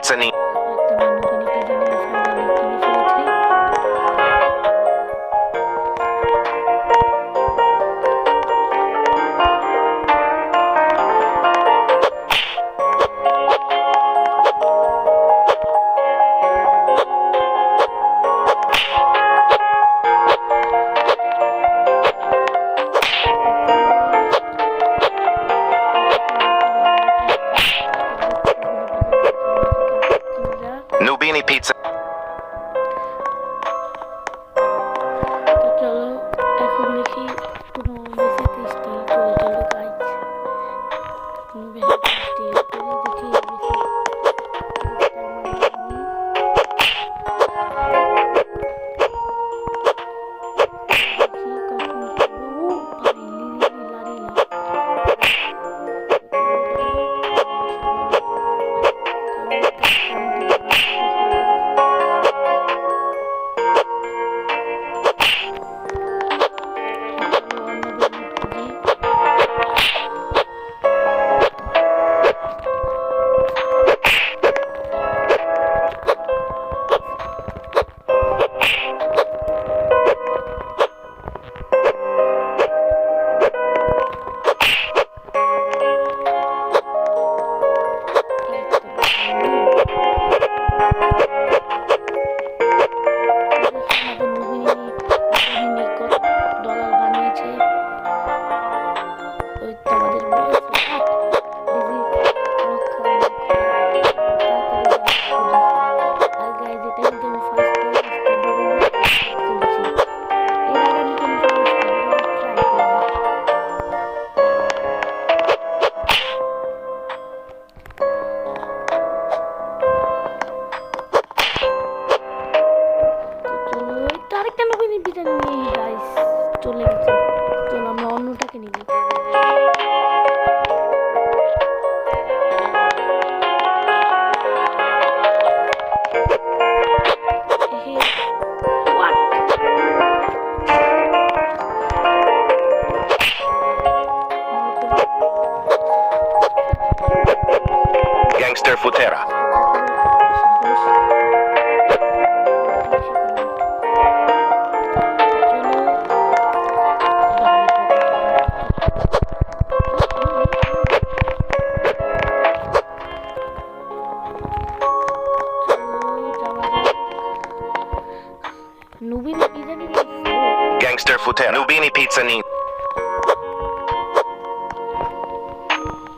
pizza need. Nubini pizza. চলো এখন দেখি কোনো বেশি স্টাইল করে চলো গাইজ কোনো বেশি স্টাইল করে দেখি চলে গেছে। চলো আমরা অন্যটাকে নিবি। Gangster Futera. Gangster Futera. Nubini pizza need.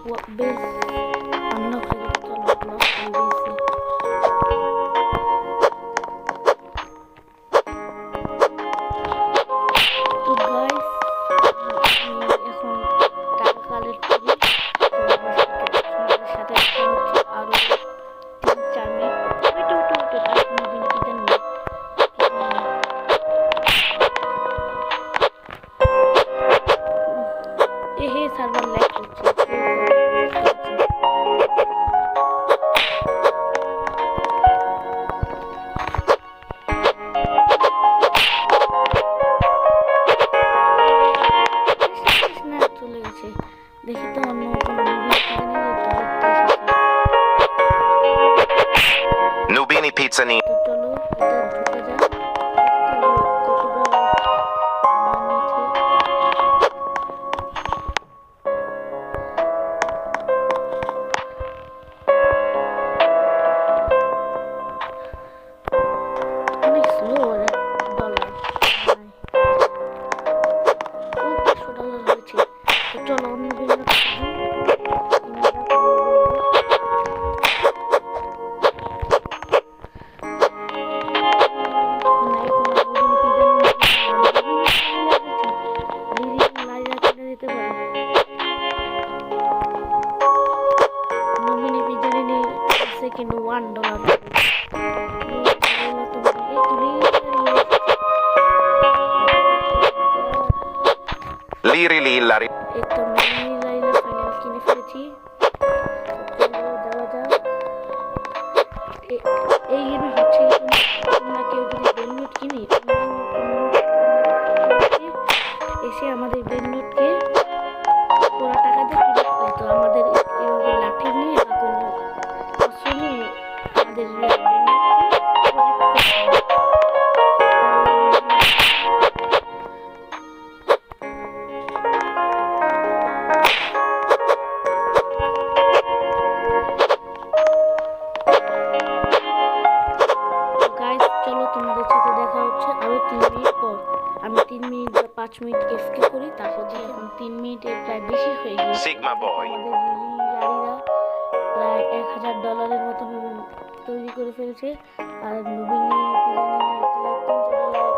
What base? I'm not going to block my base. So guys, এখন টাকা কালেক্ট করি। সাথে আরো 3-4 মিনিট নবীন পিজা নিয়ে সার্ভার ল্যাগ করছে। চলে গেছে দেখি তো অন্য কোনো Nubini pizza need. চলো ঢুকে যাক। চলো অন্য দিতে পারি নমিনি পিজারি নেই সেকেন্ড $1 Liri lillari. এই তো নমিনি লাইলা ফাইনাল কিনে ফেলেছি। যাওয়া যাক। এই গেমে হচ্ছে তোমরা কেউ যদি বেলনোট কিনি এসে আমাদের বেলনোটকে পুরো টাকা দিয়ে কিনে ফেলে। তো আমাদের এভাবে লাঠি নিয়ে বা কোনো অস্ত্র নিয়ে মিনিটের প্রায় বেশি হয়ে গেছে। Sigma boy. আমাদের লিলিলারিরা প্রায় $1000 মতন তৈরি করে ফেলছে। আর লুবিনি পিজানি $300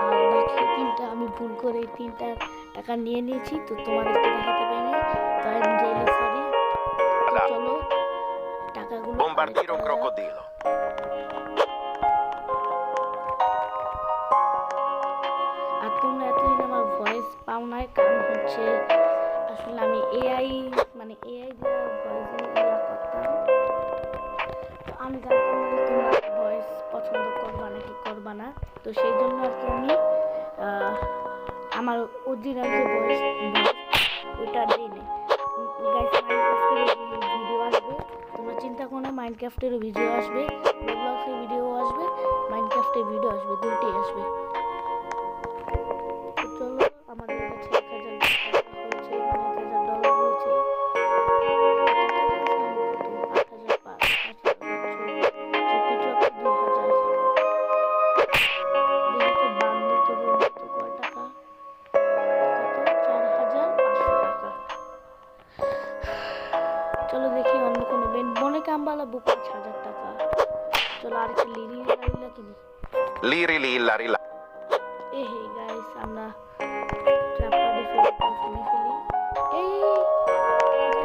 আর বাকি 3টা আমি ভুল করে 3টার টাকা নিয়ে নিয়েছি, তো তোমাদেরকে দেখাতে পারিনি, তো আই এম রিয়েলি সরি। চলো টাকাগুলো Bombardiro crocodilo. আর তোমরা এতদিন আমার ভয়েস পাও নাই, কারণ হচ্ছে আসলে আমি এআই দিয়ে ভয়েস করতাম, তো আমি জানতাম না যে তোমরা ভয়েস পছন্দ করবা নাকি করবা না, তো সেই জন্য আর কি আমি আমার অরিজিনাল যে ভয়েস ওইটা দিই নি। গাইস মাইনক্রাফটের ভিডিও আসবে, তোমরা চিন্তা করো না, মাইনক্রাফটেরও ভিডিও আসবে, রোবলক্সের ভিডিও আসবে, মাইনক্রাফটের ভিডিও আসবে, দুটোই আসবে। চলো আমাদের কাছে 1000 হয়েছে, $1000 হয়েছে, 4500 চলো দেখি অন্য কোনো বনে কামবালা বুক 5000 টাকা। চলো আর একটা লিলি লাইলা কিনি। Liri lilla rilla. Hey guys আমরা ট্র্যাপার ডিফেক্ট কিনে ফেলি। এই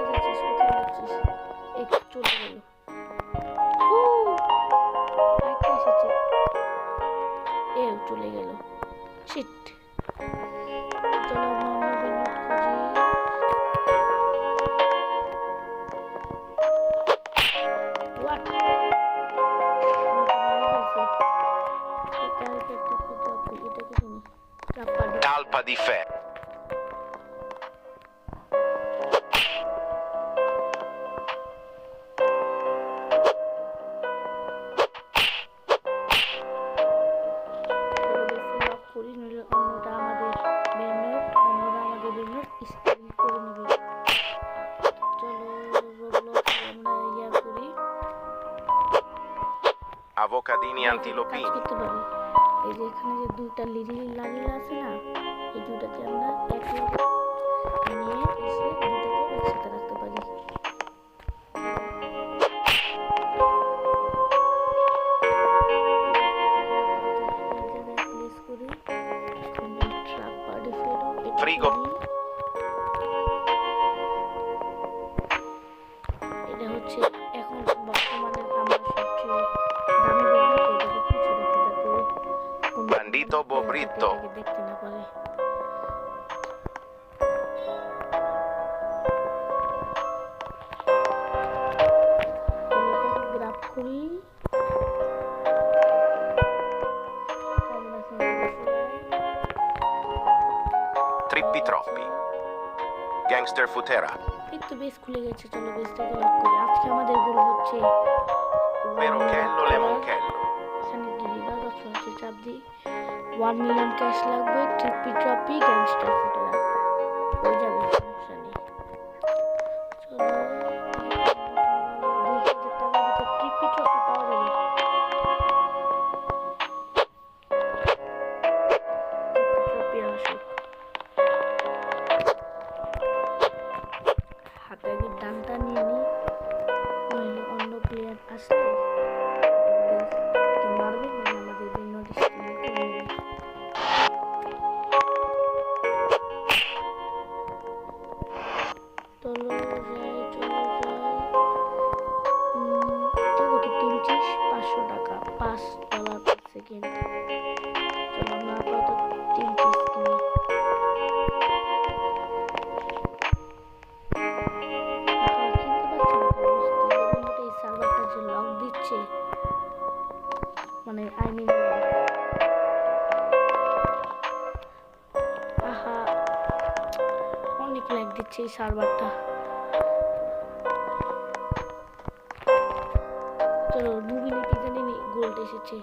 কোথায় যাচ্ছিস এই চলে গেল। একটা এসেছে, চলে গেল, শিট। চলো আমরা অন্য বেনিট খুঁজি। What Talpa di ferro. Avocadini antilopini. এই যে এখানে যে দুইটা লিলি লাগিয়ে আছে না, এই দুইটাকে আমরা একসাথে নিয়ে এসে দুইটাকে একসাথে রাখতে পারি। Frigo. এটা হচ্ছে এখন বর্তমানে আমার সবচেয়ে দামি বেলুন, এটাকে পিছিয়ে রাখি যাতে Bandito Bobrito. দেখতে না পারে। গ্রাফ করি Trippi troppi. Gangster futera. এই তো বেস খুলে গেছে, চলো বেসটাকে লক করি। আজকে আমাদের গোল হচ্ছে Perochello lemonchello. এখানে গিরিবার অপশন আছে, চাপ দিই 1 মিলিয়ন ক্যাশ লাগবে, ট্রিপি ট্রপি গ্যাংস্টার ফুটেরা হয়ে যাবে, সমস্যা নেই। চলো 2000 টাকার ভিতর ট্রিপি ট্রপি পাওয়া যাবে। ট্রিপি আসুক, হাতে আগে ডানটা নিয়ে নিই, নইলে অন্য প্লেয়ার আসলে মারবে না, আমাদের জন্য ডিস্ট্রিবিউট করে নেবে। চলো যাই কত কিনছিস? 500 টাকা, $5 পার সেকেন্ড। চলো আমরা আপাতত 3 পিস কিনি। এই সার্ভারটা যে লক দিচ্ছে, মানে আই মিন আহা অনেক ল্যাগ দিচ্ছে এই সার্ভারটা। চলো মুভিনে কি জানি গোল্ড এসেছে,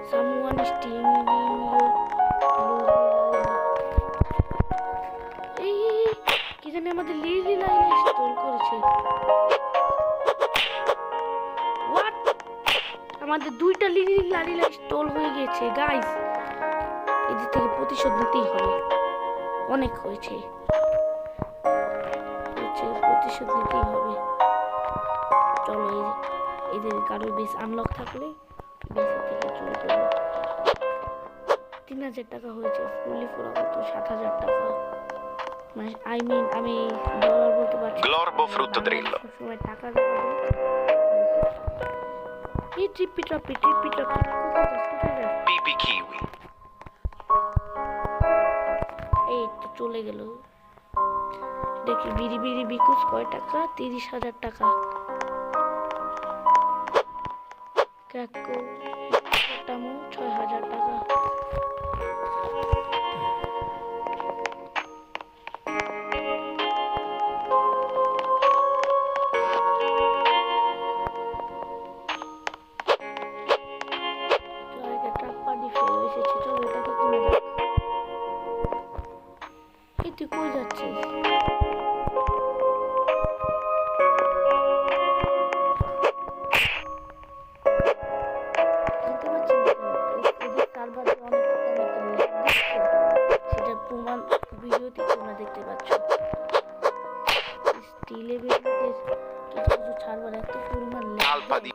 সামওয়ান স্টিলিং এই কি জানি আমাদের লিলি লাইন স্টোল করেছে। হোয়াট, আমাদের দুইটা লিলি লাইন স্টোল হয়ে গেছে গাইস, এদিক থেকে প্রতিশোধ নিতেই হবে, অনেক হয়েছে। প্রতিশোধ নিতেই হবে। চলো এদের কারোর বেস আনলক থাকলে বেসের থেকে চুরি করবো। 3000 টাকা হয়েছে, ফুলি পুরো কত 7000 টাকা। মানে আমি ডলার বলতে পারছি Glorbo frutto drillo. সবসময় টাকা দেবো। এই ট্রিপি কোথায় যাস? Pipi kiwi. এই তো চলে গেল। দেখি বিড়ি বিকুস কয় টাকা? 30,000 টাকা। কাকু টামো 6,000 টাকা। তুই কই যাচ্ছিস? সেটা প্রমাণ ভিডিওতে তোমরা দেখতে পাচ্ছ। স্টিলে বেরিয়ে কিছু ছাড়বার এত পরিমাণ Alba di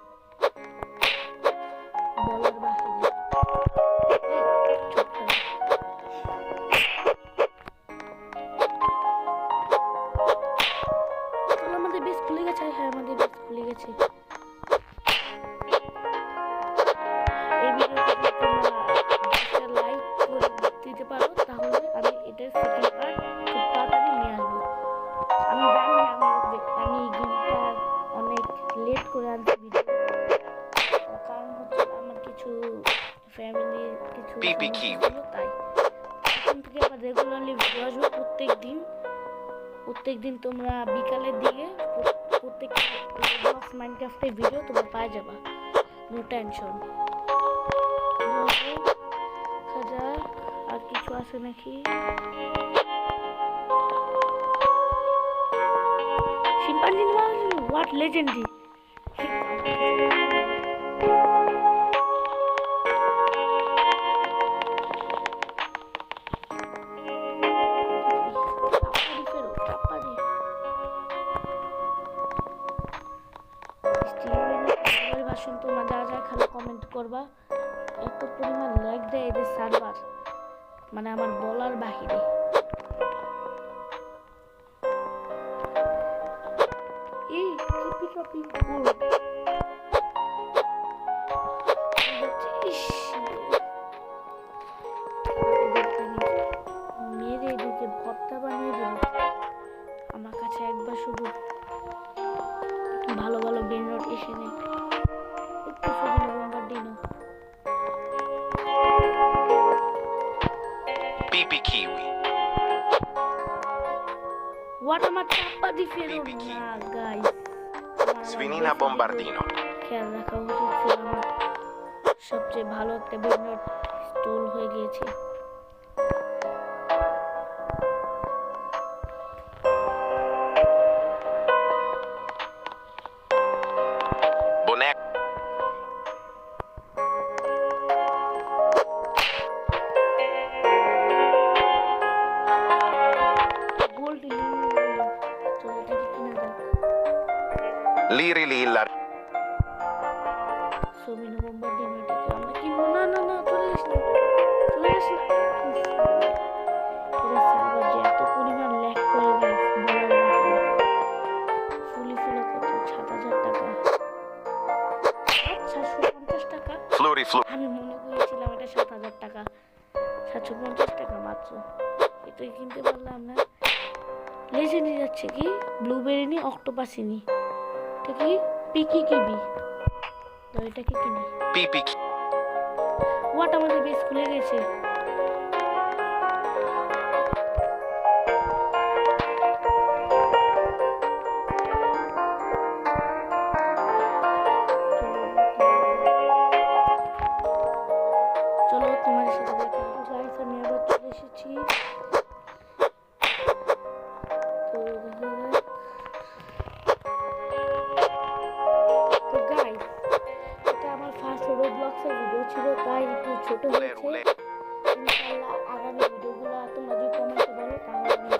বলার বাহিরে। আমাদের বেশ খুলে গেছে। হ্যাঁ, আমাদের বেশ খুলে গেছে। এই ভিডিওতে তোমরা লাইক করে দিতে পারো, তাহলে আমি এটার সেকেন্ড পার্ট খুব তাড়াতাড়ি নিয়ে আসবো। আমি জানি আমি গেমটা অনেক লেট করে আনছি ভিডিও, কারণ হচ্ছে আমার কিছু ফ্যামিলির কিছু Pipi সমস্যা kiwi. ছিল, তাই এখন থেকে আবার রেগুলারলি ভিডিও আসবে প্রত্যেক দিন তোমরা বিকালের দিকে প্রত্যেক ব্লগস মাইনক্রাফটের ভিডিও তোমরা পাই যাবা, নো টেনশন। আর কিছু আছে নাকি? Chimpanzee what legendary. তোমরা যা খালি কমেন্ট করবা। এত পরিমাণ ল্যাগ দেয় এদের সার্ভার, মানে আমার বলার বাহিরে। এই টপি মেরে এদিকে ভর্তা বানিয়ে দেব। আমার কাছে একবার শুধু ভালো ভালো বেনরোড এসে নেই। একটু শুধু নভেম্বর দিনও Pipi kiwi. হোয়াট আমার চাপা দি ফেরো না গাইস। Svinina bombardino. খেয়াল রাখা উচিত ছিল আমার। সবচেয়ে ভালো একটা বেনরোড স্টোল হয়ে গিয়েছে। Boneco. Liri lilla. সবই নভেম্বর দিন এটাকে আমরা কিনবো না। চলে আসি না। এটা সার্ভার যে এত পরিমাণ ল্যাগ করে গাইস বলার বাহিরে। ফুলি কত 7,000 টাকা। 750 টাকা। Flori flu. আমি মনে করেছিলাম এটা 7,000 টাকা। 750 টাকা মাত্র। এটাই কিনতে পারলাম না। লেজেন্ডি যাচ্ছে কি ব্লুবেরি নি অক্টোপাসি নি। এটা কি পিকি কিবি। তো এটা কি কিনি? Pipi হোয়াট আমাদের বেস খুলে গেছে। চলো তোমাদের সাথে দেখা হচ্ছে। গাইস আমি আবার চলে এসেছি। তো গাইস এটা আমার ফার্স্ট রোবলক্সের ভিডিও ছিল, তাই একটু ছোট হয়েছে। ইনশাআল্লাহ আগামী ভিডিওগুলো তোমরা যদি কমেন্টে বলো তাহলে আমি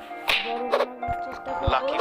বড় বানানোর চেষ্টা করব। Lucky